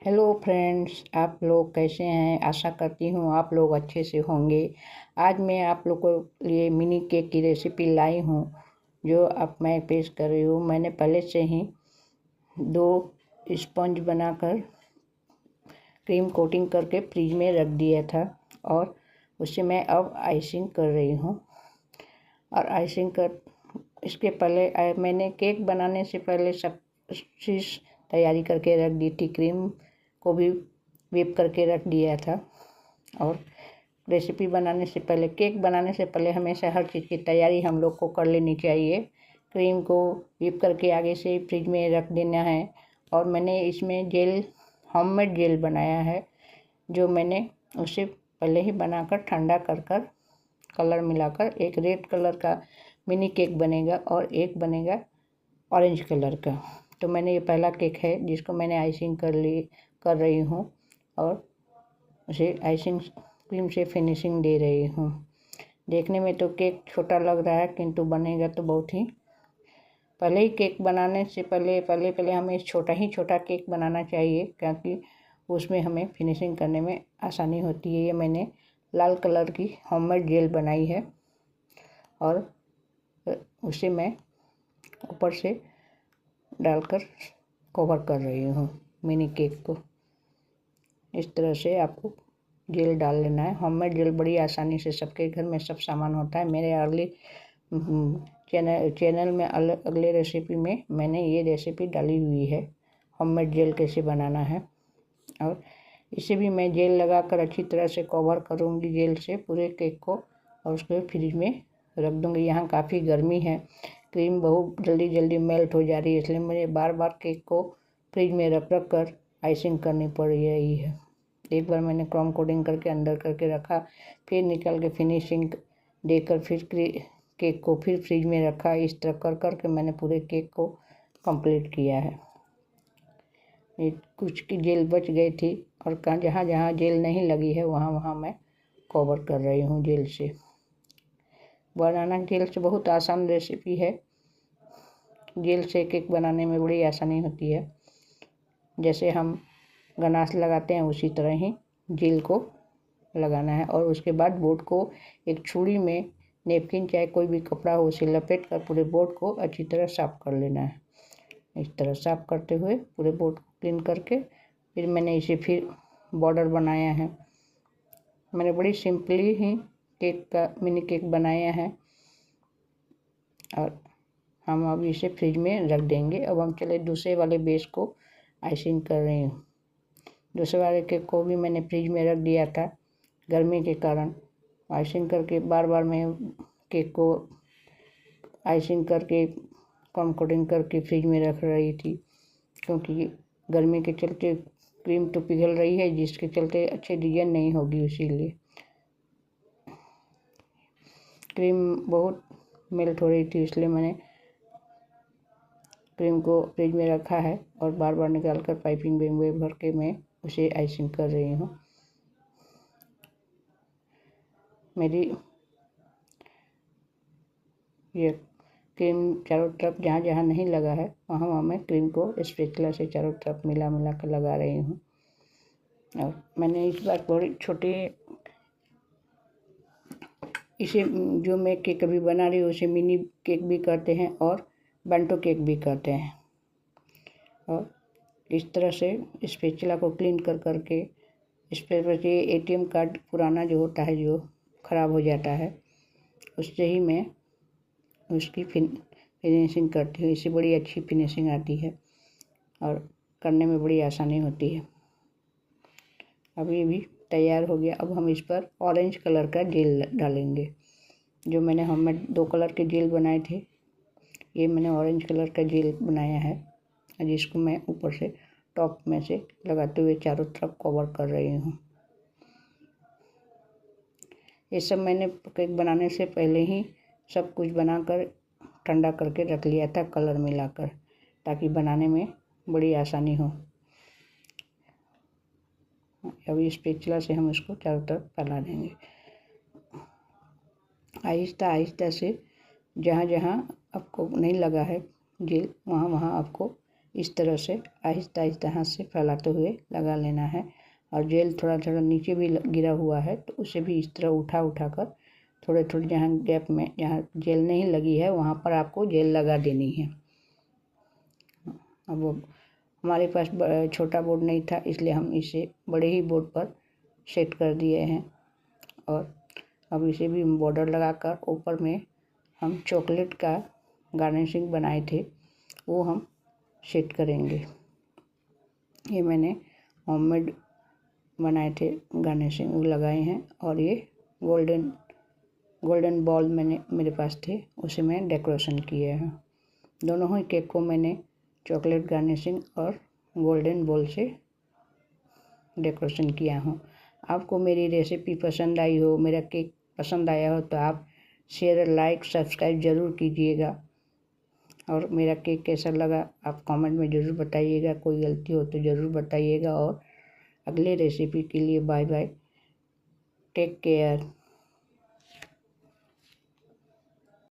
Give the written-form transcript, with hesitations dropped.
Hello friends, आप लोग कैसे हैं। आशा करती हूँ आप लोग अच्छे से होंगे। आज मैं आप लोग को लिए मिनी केक की रेसिपी लाई हूँ जो अब मैं पेश कर रही हूँ। मैंने पहले से ही 2 स्पंज बनाकर क्रीम कोटिंग करके फ्रिज में रख दिया था और उसे मैं अब आइसिंग कर रही हूँ। और आइसिंग कर इसके पहले मैंने केक बनाने से पहले सब चीज़ तैयारी करके रख दी थी। क्रीम को भी व्हिप करके रख दिया था। और रेसिपी बनाने से पहले, केक बनाने से पहले हमेशा हर चीज़ की तैयारी हम लोग को कर लेनी चाहिए। क्रीम को व्हिप करके आगे से फ्रिज में रख देना है। और मैंने इसमें जेल, होममेड जेल बनाया है जो मैंने उसे पहले ही बनाकर ठंडा कर कलर मिलाकर एक रेड कलर का मिनी केक बनेगा और एक बनेगा ऑरेंज कलर का। तो मैंने ये पहला केक है जिसको मैंने आइसिंग कर रही हूँ और उसे आइसिंग क्रीम से फिनिशिंग दे रही हूँ। देखने में तो केक छोटा लग रहा है किंतु बनेगा तो बहुत ही। पहले ही केक बनाने से पहले हमें छोटा केक बनाना चाहिए क्योंकि उसमें हमें फिनिशिंग करने में आसानी होती है। ये मैंने लाल कलर की होममेड जेल बनाई है और उसे मैं ऊपर से डालकर कवर कर रही हूँ मिनी केक को। इस तरह से आपको जेल डाल लेना है। होममेड जेल बड़ी आसानी से सबके घर में सब सामान होता है। मेरे अगले चैनल में अगले रेसिपी में मैंने ये रेसिपी डाली हुई है होममेड जेल कैसे बनाना है। और इसे भी मैं जेल लगाकर अच्छी तरह से कवर करूँगी जेल से पूरे केक को और उसको फ्रिज में रख दूँगी। यहाँ काफ़ी गर्मी है, क्रीम बहुत जल्दी मेल्ट हो जा रही है, इसलिए मुझे बार बार केक को फ्रिज में रख कर आइसिंग करनी पड़ रही है। एक बार मैंने क्रोम कोटिंग करके अंदर करके रखा, फिर निकल के फिनिशिंग देकर फिर केक को फिर फ्रिज में रखा। इस तरह कर मैंने पूरे केक को कंप्लीट किया है। कुछ की जेल बच गई थी और जहाँ जहाँ जेल नहीं लगी है वहाँ मैं कवर कर रही हूँ जेल से। बनाना जेल से बहुत आसान रेसिपी है। जेल से केक बनाने में बड़ी आसानी होती है। जैसे हम गनाश लगाते हैं उसी तरह ही जेल को लगाना है और उसके बाद बोर्ड को एक छुरी में, नेपकिन चाहे कोई भी कपड़ा हो, उसे लपेट कर पूरे बोर्ड को अच्छी तरह साफ कर लेना है। इस तरह साफ करते हुए पूरे बोर्ड को क्लीन करके फिर मैंने इसे फिर बॉर्डर बनाया है। मैंने बड़ी सिंपली ही केक का मिनी केक बनाया है और हम अब इसे फ्रिज में रख देंगे। अब हम चले दूसरे वाले बेस को आइसिंग कर रही हूँ। दूसरे वाले केक को भी मैंने फ्रिज में रख दिया था गर्मी के कारण। आइसिंग करके बार बार मैं केक को आइसिंग करके कम कोटिंग करके फ्रिज में रख रही थी क्योंकि गर्मी के चलते क्रीम तो पिघल रही है, जिसके चलते अच्छे डिजाइन नहीं होगी। इसीलिए क्रीम बहुत मेल्ट हो रही थी, इसलिए मैंने क्रीम को फ्रिज में रखा है और बार बार निकाल कर पाइपिंग बैग में भर के मैं उसे आइसिंग कर रही हूँ। मेरी ये क्रीम चारों तरफ जहाँ जहाँ नहीं लगा है वहाँ मैं क्रीम को स्पैचुला से चारों तरफ मिला कर लगा रही हूँ। और मैंने इस बार बड़ी छोटे इसे जो मैं केक अभी बना रही हूँ उसे मिनी केक भी कहते हैं और बंटो केक भी कहते हैं। और इस तरह से स्पैचुला को क्लीन करके इस पर ATM कार्ड पुराना जो होता है, जो ख़राब हो जाता है, उससे ही मैं उसकी फिनिशिंग करती हूँ। इससे बड़ी अच्छी फिनिशिंग आती है और करने में बड़ी आसानी होती है। अब ये भी तैयार हो गया। अब हम इस पर ऑरेंज कलर का जेल डालेंगे। जो मैंने होममेड 2 कलर के जेल बनाए थे, ये मैंने ऑरेंज कलर का जेल बनाया है जिसको मैं ऊपर से टॉप में से लगाते हुए चारों तरफ कवर कर रही हूँ। ये सब मैंने केक बनाने से पहले ही सब कुछ बनाकर ठंडा करके रख लिया था कलर मिलाकर, ताकि बनाने में बड़ी आसानी हो। अभी स्पैचुला से हम इसको चारों तरफ फैला देंगे। आहिस्ता से जहाँ जहाँ आपको नहीं लगा है जेल, वहाँ आपको इस तरह से आहिस्ता आहिस्ता हाथ से फैलाते हुए लगा लेना है। और जेल थोड़ा थोड़ा नीचे भी गिरा हुआ है तो उसे भी इस तरह उठा उठा कर थोड़े थोड़े जहाँ गैप में जहाँ जेल नहीं लगी है वहाँ पर आपको जेल लगा देनी है। अब हमारे पास छोटा बोर्ड नहीं था इसलिए हम इसे बड़े ही बोर्ड पर सेट कर दिए हैं। और अब इसे भी बॉर्डर लगाकर ऊपर में हम चॉकलेट का गार्निशिंग बनाए थे वो हम सेट करेंगे। ये मैंने होममेड बनाए थे गार्निशिंग वो लगाए हैं। और ये गोल्डन बॉल मेरे पास थे उसे मैं डेकोरेशन किए हैं। दोनों ही केक को मैंने चॉकलेट गार्निशिंग और गोल्डन बॉल से डेकोरेशन किया हूँ। आपको मेरी रेसिपी पसंद आई हो, मेरा केक पसंद आया हो तो आप शेयर, लाइक, सब्सक्राइब ज़रूर कीजिएगा। और मेरा केक कैसा लगा आप कमेंट में ज़रूर बताइएगा। कोई गलती हो तो ज़रूर बताइएगा। और अगले रेसिपी के लिए बाय बाय, टेक केयर।